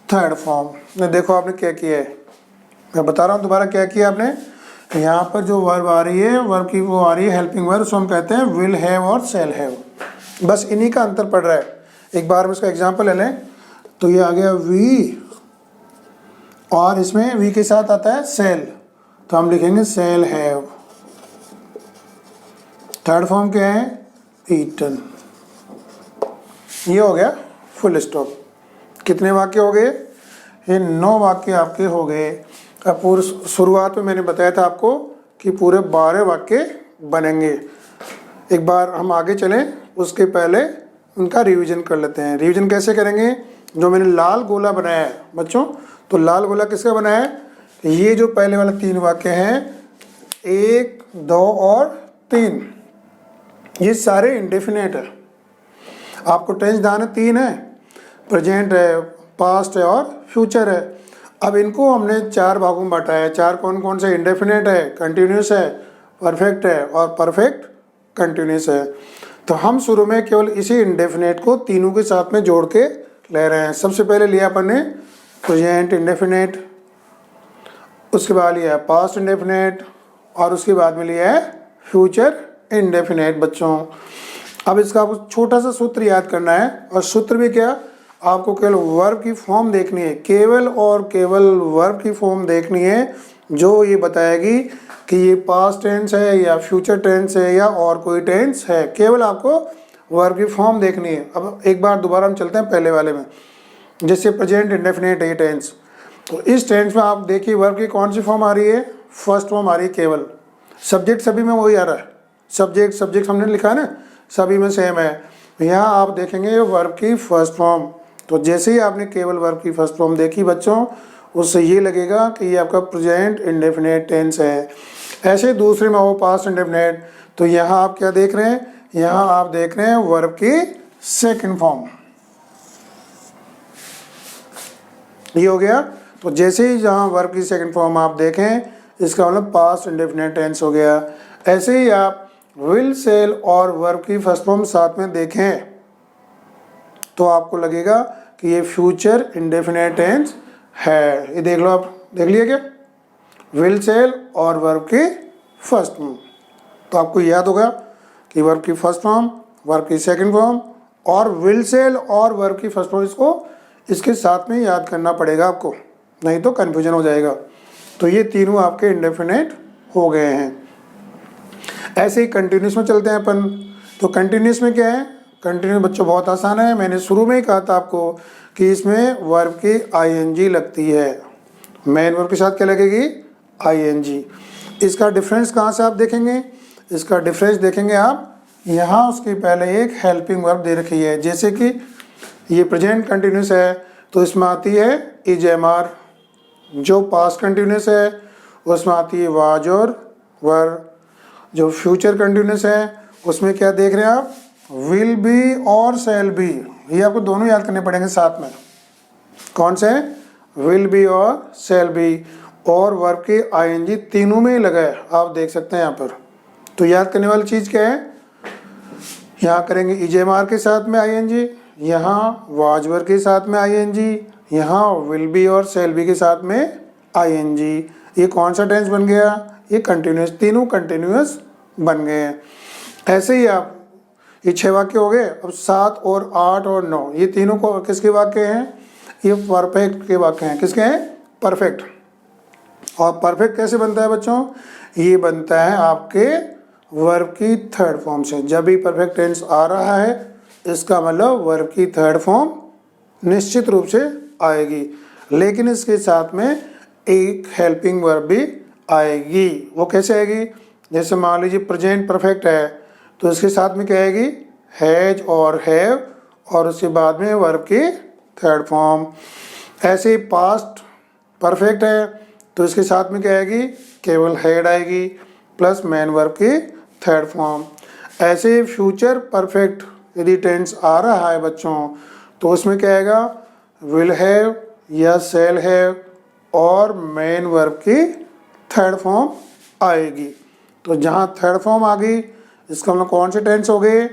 थर्ड फॉर्म। देखो आपने क्या किया है, मैं बता रहा हूँ दोबारा क्या किया आपने। यहाँ पर जो वर्ब आ रही है, वर्ब की वो आ रही है हेल्पिंग वर्ब, उसको हम कहते हैं विल हैव और सेल हैव। बस इन्हीं का अंतर पड़ रहा है। एक बार हम इसका एग्जांपल ले लें, तो ये आ गया वी, और इसमें वी के साथ आता है सेल, तो हम लिखेंगे सेल हैव। थर्ड फॉर्म क्या है, ईटन। ये हो गया फुल स्टॉप। कितने वाक्य हो गए, ये 9 वाक्य आपके हो गए। अब पूरी शुरुआत में मैंने बताया था आपको कि पूरे 12 वाक्य बनेंगे। एक बार हम आगे चलें, उसके पहले उनका रिवीजन कर लेते हैं। रिवीजन कैसे करेंगे, जो मैंने लाल गोला बनाया है बच्चों, तो लाल गोला किसका बनाया है, ये जो पहले वाले 3 वाक्य हैं, 1, 2 और 3, ये सारे इंडेफिनेट है। आपको टेंस ध्यान है, 3 है, प्रेजेंट है, पास्ट है और फ्यूचर है। अब इनको हमने 4 भागों में बांटा है। 4 कौन कौन से, इंडेफिनेट है, कंटिन्यूस है, परफेक्ट है और परफेक्ट कंटिन्यूस है। तो हम शुरू में केवल इसी इंडेफिनेट को तीनों के साथ में जोड़ के ले रहे हैं। सबसे पहले लिया अपन ने प्रेजेंट इंडेफिनेट, उसके बाद लिया है पास्ट इंडेफिनेट, और उसके बाद में लिया है फ्यूचर इंडेफिनेट बच्चों। अब इसका आपको छोटा सा सूत्र याद करना है, और सूत्र भी क्या, आपको केवल वर्ब की फॉर्म देखनी है, केवल और केवल वर्ब की फॉर्म देखनी है, जो ये बताएगी कि ये पास्ट टेंस है या फ्यूचर टेंस है या और कोई टेंस है। केवल आपको वर्ब की फॉर्म देखनी है। अब एक बार दोबारा हम चलते हैं पहले वाले में, जैसे प्रेजेंट इंडेफिनेट है ये टेंस, तो इस टेंस में आप देखिए वर्ब की कौन सी फॉर्म आ रही है, फर्स्ट फॉर्म आ रही है केवल। सब्जेक्ट सभी में वही आ रहा है, सब्जेक्ट हमने लिखा है ना, सभी में सेम है। यहाँ आप देखेंगे वर्ब की फर्स्ट फॉर्म, तो जैसे ही आपने केवल वर्ब की फर्स्ट फॉर्म देखी बच्चों, उससे ये लगेगा कि ये आपका प्रेजेंट इंडेफिनेट टेंस है। ऐसे दूसरे में हो पास्ट इंडेफिनेट, तो यहाँ आप क्या देख रहे हैं, यहाँ आप देख रहे हैं वर्ब की सेकंड फॉर्म, ये हो गया। तो जैसे ही जहाँ वर्ब की सेकंड फॉर्म आप देखें, इसका मतलब पास्ट इंडेफिनेट टेंस हो गया। ऐसे ही आप विल, सेल और वर्ब की फर्स्ट फॉर्म साथ में देखें, तो आपको लगेगा कि ये फ्यूचर इंडेफिनेट टेंस है। ये देख लो, आप देख लिए क्या, विल, सेल और वर्ब की फर्स्ट फॉर्म। तो आपको याद होगा कि वर्ब की फर्स्ट फॉर्म, वर्ब की सेकंड फॉर्म और विल, सेल और वर्ब की फर्स्ट फॉर्म, इसको इसके साथ में याद करना पड़ेगा आपको, नहीं तो कन्फ्यूजन हो जाएगा। तो ये तीनों आपके इंडेफिनेट हो गए हैं। ऐसे ही कंटिन्यूस में चलते हैं अपन। तो कंटिन्यूस में क्या है, कंटिन्यूस बच्चों बहुत आसान है, मैंने शुरू में ही कहा था आपको कि इसमें वर्ब की आईएनजी लगती है। मेन वर्ब के साथ क्या लगेगी, आईएनजी। इसका डिफरेंस कहाँ से आप देखेंगे, इसका डिफरेंस देखेंगे आप, यहाँ उसके पहले एक हेल्पिंग वर्ब दे रखी है। जैसे कि ये प्रेजेंट कंटिन्यूस है तो इसमें आती है इज एम आर, जो पास्ट कंटिन्यूस है उसमें आती है वाज और वर, जो फ्यूचर कंटिन्यूस है उसमें क्या देख रहे हैं आप, विल बी और शैल बी। ये आपको दोनों याद करने पड़ेंगे साथ में। कौन से, विल बी और शैल बी, और वर्ब के आईएनजी तीनों में ही लगा है, आप देख सकते हैं यहाँ पर। तो याद करने वाली चीज़ क्या है, यहाँ करेंगे इजेमार के साथ में आईएनजी, यहाँ वाजवर के साथ में आईएनजी, यहाँ विल बी और शैल बी के साथ में आईएनजी। ये कौन सा टेंस बन गया, ये कंटिन्यूस, तीनों कंटिन्यूस बन गए हैं। ऐसे ही आप, ये 6 वाक्य हो गए। अब 7 और 8 और 9 ये तीनों को किसके वाक्य हैं, ये परफेक्ट के वाक्य हैं। किसके हैं, परफेक्ट। और परफेक्ट कैसे बनता है बच्चों, ये बनता है आपके वर्ब की थर्ड फॉर्म से। जब भी परफेक्ट टेंस आ रहा है इसका मतलब वर्ब की थर्ड फॉर्म निश्चित रूप से आएगी, लेकिन इसके साथ में एक हेल्पिंग वर्ब भी आएगी। वो कैसे आएगी, जैसे मान लीजिए प्रेजेंट परफेक्ट है तो इसके साथ में क्या आएगी, हैज और हैव, और उसके बाद में वर्ब की थर्ड फॉर्म। ऐसे ही पास्ट परफेक्ट है तो इसके साथ में क्या आएगी, केवल हैड आएगी प्लस मेन वर्ब की थर्ड फॉर्म। ऐसे फ्यूचर परफेक्ट यदि टेंस आ रहा है बच्चों तो उसमें क्या आएगा, विल हैव या शैल हैव और मेन वर्ब की थर्ड फॉर्म आएगी। तो जहाँ थर्ड फॉर्म आ गई इसका मतलब कौन से टेंस हो गए,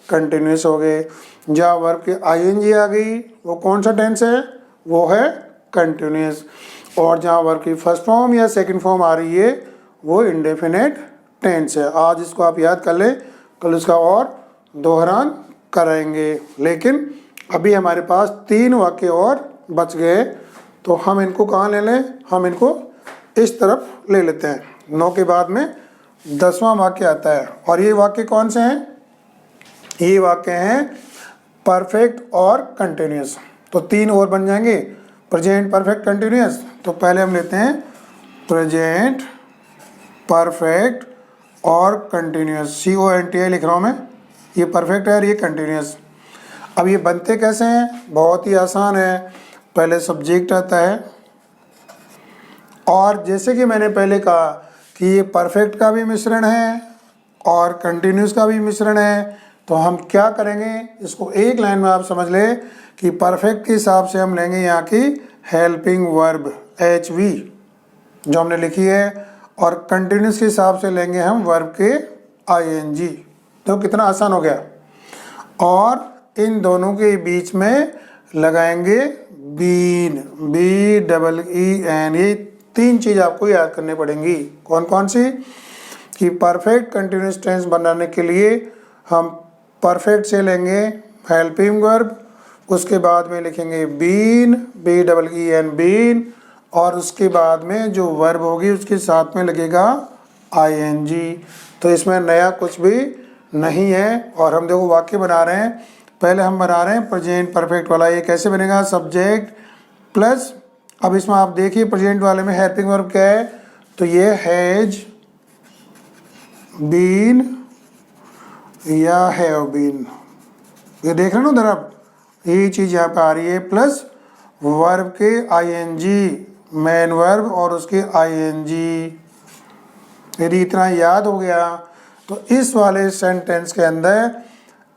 कंटिन्यूस हो गए। जहाँ वर्ब की आईएनजी आ गई वो कौन सा टेंस है, वो है कंटिन्यूस। और जहाँ वर्ब की फर्स्ट फॉर्म या सेकंड फॉर्म आ रही है वो इंडेफिनेट टेंस है। आज इसको आप याद कर लें, कल इसका और दोहरान कराएंगे। लेकिन अभी हमारे पास 3 वाक्य और बच गए, तो हम इनको कहाँ ले लें, हम इनको इस तरफ ले लेते हैं। 9 के बाद में 10वां वाक्य आता है, और ये वाक्य कौन से हैं, ये वाक्य हैं परफेक्ट और कंटिन्यूस। तो 3 और बन जाएंगे, प्रेजेंट परफेक्ट कंटिन्यूस। तो पहले हम लेते हैं प्रेजेंट परफेक्ट और कंटिन्यूस, CONTI लिख रहा हूँ मैं, ये परफेक्ट है और ये कंटिन्यूस। अब ये बनते कैसे हैं, बहुत ही आसान है। पहले सब्जेक्ट आता है, और जैसे कि मैंने पहले कहा कि ये परफेक्ट का भी मिश्रण है और कंटिन्यूस का भी मिश्रण है, तो हम क्या करेंगे, इसको एक लाइन में आप समझ लें कि परफेक्ट के हिसाब से हम लेंगे यहाँ की हेल्पिंग वर्ब HV जो हमने लिखी है, और कंटिन्यूस के हिसाब से लेंगे हम वर्ब के ING। तो कितना आसान हो गया। और इन दोनों के बीच में लगाएंगे बीन, BEEN। ये 3 चीज़ आपको याद करनी पड़ेंगी। कौन कौन सी, कि परफेक्ट कंटिन्यूस टेंस बनाने के लिए हम परफेक्ट से लेंगे हेल्पिंग वर्ब, उसके बाद में लिखेंगे बीन, BEEN बीन, और उसके बाद में जो वर्ब होगी उसके साथ में लगेगा ING। तो इसमें नया कुछ भी नहीं है। और हम देखो वाक्य बना रहे हैं, पहले हम बना रहे हैं प्रेजेंट परफेक्ट वाला। ये कैसे बनेगा, सब्जेक्ट प्लस, अब इसमें आप देखिए प्रेजेंट वाले में हेल्पिंग वर्ब क्या है, तो ये हैज बीन या हैव बीन, ये देख रहे हो ना उधर आप, यही चीज़ यहाँ पे आ रही है, प्लस वर्ब के ING, मेन वर्ब और उसके ING। यदि इतना याद हो गया तो इस वाले सेंटेंस के अंदर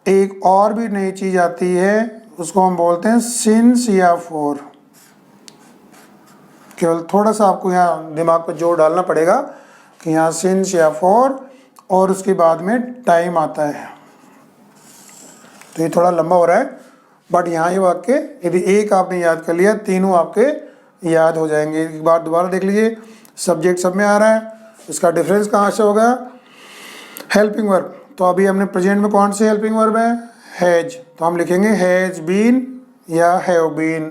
एक और भी नई चीज़ आती है, उसको हम बोलते हैं सिंस या फॉर। केवल थोड़ा सा आपको यहाँ दिमाग पर जोर डालना पड़ेगा कि यहाँ सिंस या फॉर और उसके बाद में टाइम आता है। तो ये थोड़ा लंबा हो रहा है, बट यहाँ ये वाक्य यदि एक आपने याद कर लिया तीनों आपके याद हो जाएंगे। एक बार दोबारा देख लीजिए, सब्जेक्ट सब में आ रहा है, इसका डिफरेंस कहाँ से होगा, हेल्पिंग वर्ब। तो अभी हमने प्रेजेंट में कौन सी हेल्पिंग वर्ब है, हैज, तो हम लिखेंगे हैज बीन या हैव बीन।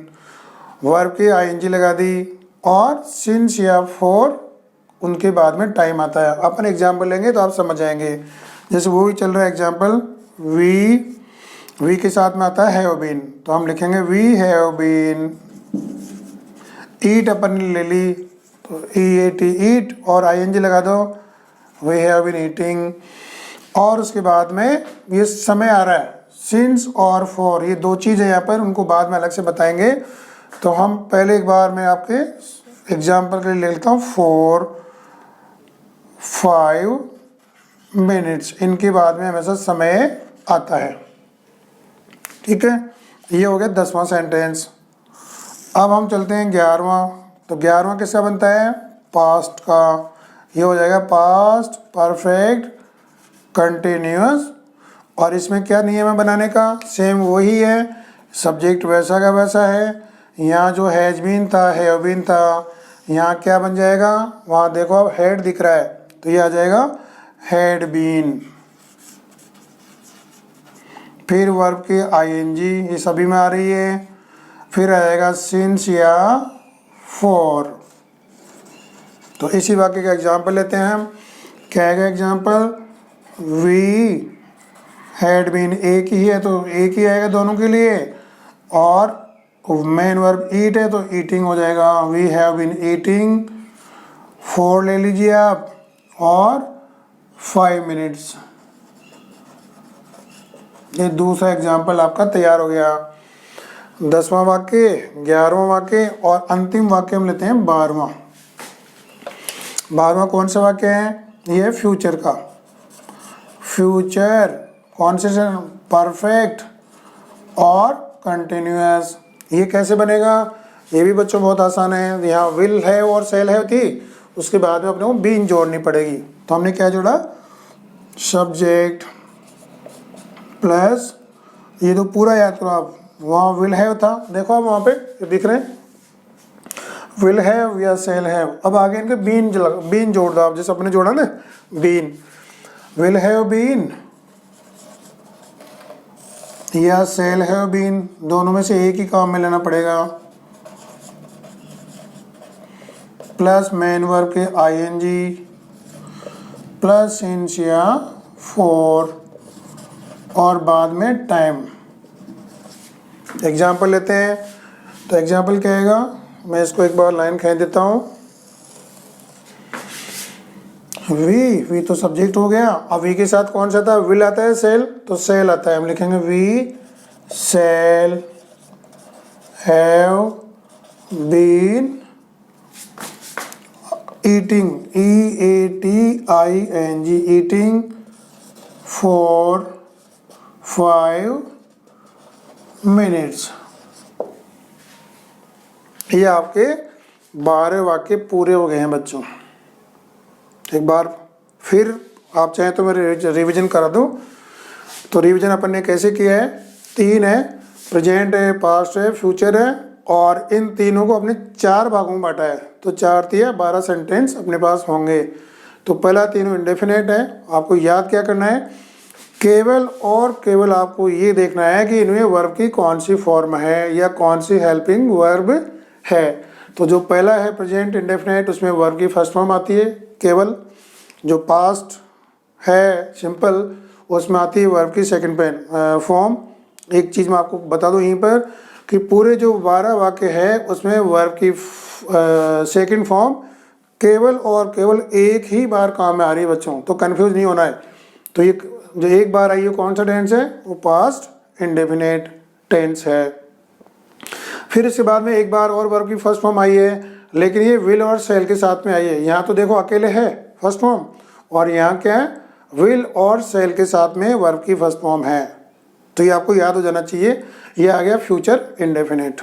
वर्ब के आईएनजी लगा दी और सिंस या फॉर उनके बाद में टाइम आता है। अपन एग्जाम्पल लेंगे तो आप समझ जाएंगे। जैसे वो ही चल रहा है एग्जाम्पल, वी के साथ में आता है हैव बीन, तो हम लिखेंगे वी हैव बीन। ईट अपन ने ले ली तो ईटी ईट और आईएनजी लगा दो, वी हैव बीन ईटिंग। और उसके बाद में ये समय आ रहा है, सिंस और फॉर, ये दो चीज़ है यहाँ पर, उनको बाद में अलग से बताएंगे। तो हम पहले एक बार मैं आपके एग्जाम्पल के लिए ले लेता हूँ 4 5 मिनट्स, इनके बाद में हमेशा समय आता है। ठीक है, ये हो गया 10वां सेंटेंस। अब हम चलते हैं 11वां। तो 11वां किसका बनता है? पास्ट का। ये हो जाएगा पास्ट परफेक्ट कंटिन्यूअस। और इसमें क्या नियम है बनाने का? सेम वही है, सब्जेक्ट वैसा का वैसा है। यहाँ जो हैज बीन था, हैव बीन था, यहाँ क्या बन जाएगा? वहाँ देखो अब हेड दिख रहा है तो ये आ जाएगा हैड बीन। फिर वर्ब के आईएनजी, ये सभी में आ रही है। फिर आएगा सिंस या फॉर। तो इसी वाक्य का एग्जाम्पल लेते हैं हम। क्या है एग्जाम्पल? वी हैड बीन, एक ही है तो एक ही आएगा दोनों के लिए। और मेन वर्ब ईट है तो ईटिंग हो जाएगा, वी हैव बीन ईटिंग। 4 ले लीजिए आप और 5 मिनट्स। ये दूसरा एग्जाम्पल आपका तैयार हो गया। 10वां वाक्य, 11वां वाक्य और अंतिम वाक्य हम लेते हैं 12वां। 12वां कौन सा वाक्य है? ये फ्यूचर का। फ्यूचर कौन से? परफेक्ट और कंटिन्यूअस। ये कैसे बनेगा? ये भी बच्चों बहुत आसान है। यहाँ विल है और सेल है थी, उसके बाद में अपने को बीन जोड़नी पड़ेगी। तो हमने क्या जोड़ा? सब्जेक्ट प्लस, ये तो पूरा याद करो आप, वहाँ विल हैव था, देखो आप वहाँ पे दिख रहे हैं विल हैव या सेल हैव। अब आगे इनके बीन जोड़ दो आप, जैसे अपने जोड़ा ना बीन, विल हैव बीन या सेल हैव बीन, दोनों में से एक ही काम में लेना पड़ेगा। प्लस मेन वर्ब के आईएनजी प्लस सिंस या फॉर और बाद में टाइम। एग्जाम्पल लेते हैं। तो एग्जाम्पल क्या आएगा? मैं इसको एक बार लाइन कह देता हूँ। वी तो सब्जेक्ट हो गया। अब वी के साथ कौन सा था? विल आता है, सेल, तो सेल आता है। हम लिखेंगे we shall have been eating, EATING, eating for 5 minutes. ये आपके 12 वाक्य पूरे हो गए हैं बच्चों। एक बार फिर आप चाहें तो मैं रिवीजन करा दूं। तो रिवीजन अपन ने कैसे किया है? 3 है, प्रेजेंट है, पास्ट है, फ्यूचर है, और इन तीनों को अपने 4 भागों में बांटा है। तो 4 दिया 12 सेंटेंस अपने पास होंगे। तो पहला तीनों इंडेफिनेट है। आपको याद क्या करना है? केवल और केवल आपको ये देखना है कि इनमें वर्ब की कौन सी फॉर्म है या कौन सी हेल्पिंग वर्ब है। तो जो पहला है प्रेजेंट इंडेफिनेट, उसमें वर्ब की फर्स्ट फॉर्म आती है केवल। जो पास्ट है सिंपल, उसमें आती है वर्ब की सेकंड फॉर्म। एक चीज़ मैं आपको बता दूं यहीं पर कि पूरे जो 12 वाक्य है उसमें वर्ब की सेकंड फॉर्म केवल और केवल एक ही बार काम में आ रही है बच्चों, तो कंफ्यूज नहीं होना है। तो ये जो एक बार आई है कौन सा टेंस है? वो पास्ट इंडेफिनेट टेंस है। फिर इसके बाद में एक बार और वर्ब की फर्स्ट फॉर्म आई है, लेकिन ये विल और सेल के साथ में आई है। यहाँ तो देखो अकेले है फर्स्ट फॉर्म, और यहाँ क्या है? विल और सेल के साथ में वर्ब की फर्स्ट फॉर्म है। तो ये आपको याद हो जाना चाहिए। ये आ गया फ्यूचर इंडेफिनेट।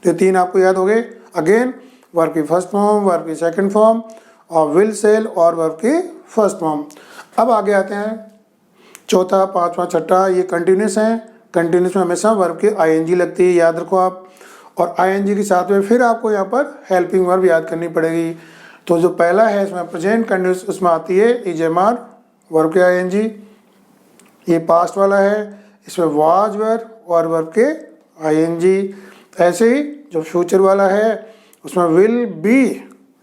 तो 3 आपको याद हो गए। अगेन वर्ब की फर्स्ट फॉर्म, वर्ब की सेकंड फॉर्म, और विल सेल और वर्ब की फर्स्ट फॉर्म। अब आगे आते हैं चौथा, पांचवा, छठा, ये कंटिन्यूस है। कंटिन्यूस में हमेशा वर्ब की आईएनजी लगती है, याद रखो आप। और आईएनजी के साथ में फिर आपको यहाँ पर हेल्पिंग वर्ब याद करनी पड़ेगी। तो जो पहला है इसमें प्रेजेंट कंटिन्यूस, उसमें आती है इजेमार वर्ब के आईएनजी। ये पास्ट वाला है, इसमें वाज वर्ब और वर्ब के आईएनजी। ऐसे ही जो फ्यूचर वाला है उसमें विल बी,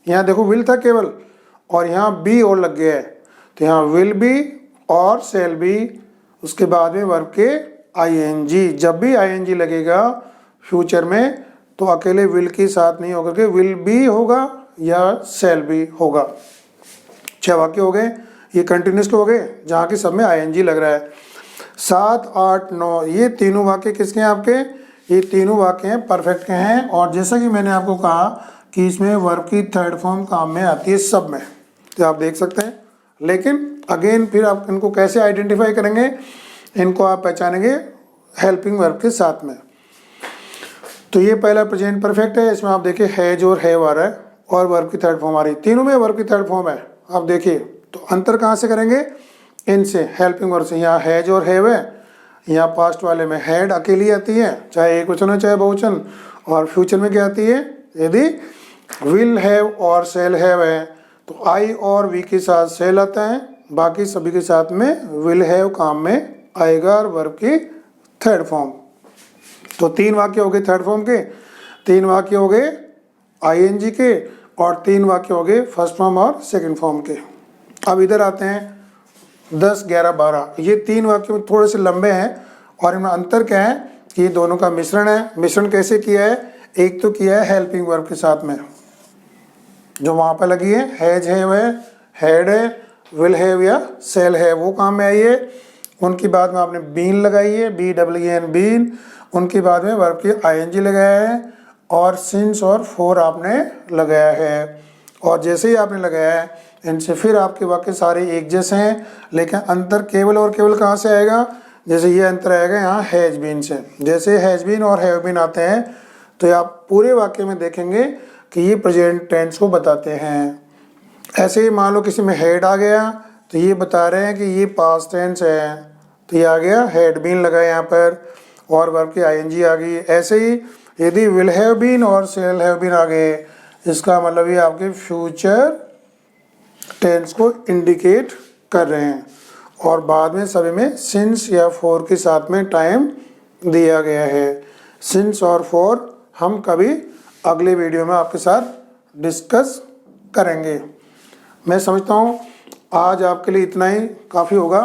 यहाँ देखो विल था केवल और यहाँ बी और लग गया है, तो यहाँ विल बी और सेल बी, उसके बाद में वर्ब के आईएनजी। जब भी आईएनजी लगेगा फ्यूचर में तो अकेले विल के साथ नहीं होकर के विल बी होगा या सेल बी होगा। 6 वाक्य हो गए, ये कंटिन्यूस के हो गए जहाँ की सब में आईएनजी लग रहा है। 7, 8, 9 ये तीनों वाक्य किसके हैं आपके, ये तीनों वाक्य हैं परफेक्ट के हैं। और जैसा कि मैंने आपको कहा कि इसमें वर्ब की थर्ड फॉर्म काम में आती है सब में, तो आप देख सकते हैं। लेकिन अगेन फिर आप इनको कैसे आइडेंटिफाई करेंगे, इनको आप पहचानेंगे हेल्पिंग वर्ब के साथ में। तो ये पहला प्रेजेंट परफेक्ट है, इसमें आप देखिए हैज और हैव आ रहा है और वर्ब की थर्ड फॉर्म आ रही है, तीनों में वर्ब की थर्ड फॉर्म है। आप देखिए तो अंतर कहाँ से करेंगे, इनसे हेल्पिंग वर्ब से। यहाँ हैज और हैव है, यहाँ पास्ट वाले में हैड अकेली आती है, चाहे एक वचन हो चाहे बहुवचन, और फ्यूचर में क्या आती है, यदि विल हैव और सेल हैव है तो आई और वी के साथ सेल आता है, बाकी सभी के साथ में विल हैव काम में आएगा और वर्ब की थर्ड फॉर्म। तो 3 वाक्य हो गए थर्ड फॉर्म के, 3 वाक्य हो गए आईएनजी के और 3 वाक्य हो गए फर्स्ट फॉर्म और सेकंड फॉर्म के। अब इधर आते हैं 10, 11, 12, ये 3 वाक्य थोड़े से लंबे हैं और इनमें अंतर क्या है कि ये दोनों का मिश्रण है। मिश्रण कैसे किया है, एक तो किया है हेल्पिंग वर्ब के साथ में जो वहाँ पर लगी है, हैज हैव है, हैड है, विल हैव या सेल है, वो काम में आई है। उनकी बाद में आपने बीन लगाई है, BEEN बीन, उनकी बाद में वर्ब की आईएनजी लगाया है और सिंस और फॉर आपने लगाया है। और जैसे ही आपने लगाया है इनसे फिर आपके वाक्य सारे एक जैसे हैं, लेकिन अंतर केवल और केवल कहाँ से आएगा, जैसे ये अंतर आएगा यहाँ हैज बीन से। जैसे हैज बीन और हैव बीन आते हैं तो आप पूरे वाक्य में देखेंगे कि ये प्रेजेंट टेंस को बताते हैं। ऐसे ही मान लो किसी में हैड आ गया तो ये बता रहे हैं कि ये पास्ट टेंस है, तो ये आ गया हैड बीन लगा यहाँ पर और वर्ब की आईएनजी आ गई। ऐसे ही यदि विल हैव बीन और सेल हैव बीन आ गए, इसका मतलब ये आपके फ्यूचर टेंस को इंडिकेट कर रहे हैं। और बाद में सभी में सिंस या फॉर के साथ में टाइम दिया गया है। सिंस और फॉर हम कभी अगले वीडियो में आपके साथ डिस्कस करेंगे। मैं समझता हूँ आज आपके लिए इतना ही काफ़ी होगा।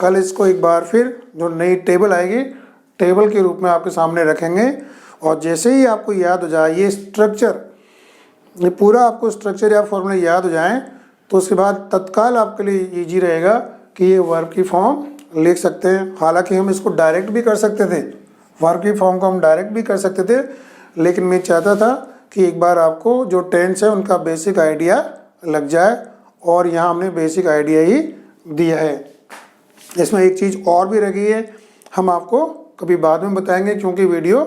कल इसको एक बार फिर जो नई टेबल आएगी टेबल के रूप में आपके सामने रखेंगे और जैसे ही आपको याद हो जाए ये स्ट्रक्चर, ये पूरा आपको स्ट्रक्चर या फॉर्मूला याद हो जाए तो उसके बाद तत्काल आपके लिए ईजी रहेगा कि ये वर्ब की फॉर्म लिख सकते हैं। हालांकि हम इसको डायरेक्ट भी कर सकते थे, वर्ब की फॉर्म को हम डायरेक्ट भी कर सकते थे, लेकिन मैं चाहता था कि एक बार आपको जो टेंस है उनका बेसिक आइडिया लग जाए और यहाँ हमने बेसिक आइडिया ही दिया है। इसमें एक चीज़ और भी रही है, हम आपको कभी बाद में बताएंगे क्योंकि वीडियो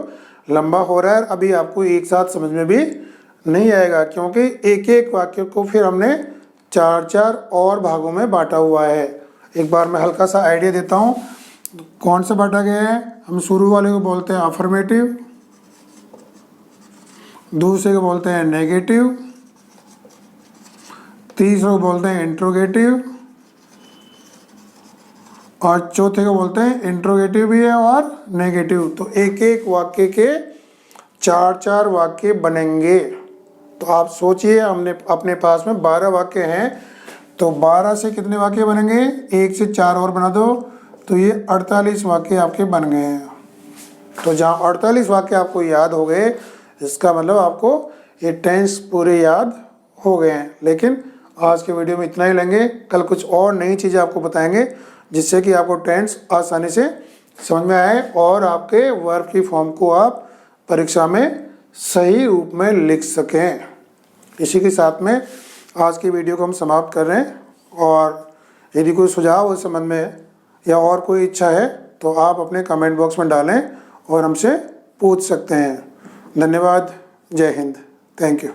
लंबा हो रहा है। अभी आपको एक साथ समझ में भी नहीं आएगा क्योंकि एक एक वाक्य को फिर हमने 4-4 और भागों में बांटा हुआ है। एक बार मैं हल्का सा आइडिया देता हूँ कौन सा बांटा गया है। हम शुरू वाले को बोलते हैं अफर्मेटिव, दूसरे को बोलते हैं नेगेटिव, तीसरे को बोलते हैं इंट्रोगेटिव और चौथे को बोलते हैं इंट्रोगेटिव भी है और नेगेटिव। तो एक एक वाक्य के 4-4 वाक्य बनेंगे। तो आप सोचिए हमने अपने पास में 12 वाक्य हैं तो 12 से कितने वाक्य बनेंगे, 1 से 4 और बना दो तो ये 48 वाक्य आपके बन गए हैं। तो जहाँ 48 वाक्य आपको याद हो गए इसका मतलब आपको ये टेंस पूरे याद हो गए हैं। लेकिन आज के वीडियो में इतना ही लेंगे, कल कुछ और नई चीज़ें आपको बताएंगे जिससे कि आपको टेंस आसानी से समझ में आए और आपके वर्ब की फॉर्म को आप परीक्षा में सही रूप में लिख सकें। इसी के साथ में आज की वीडियो को हम समाप्त कर रहे हैं और यदि कोई सुझाव इस संबंध में या और कोई इच्छा है तो आप अपने कमेंट बॉक्स में डालें और हमसे पूछ सकते हैं। धन्यवाद। जय हिंद। Thank you.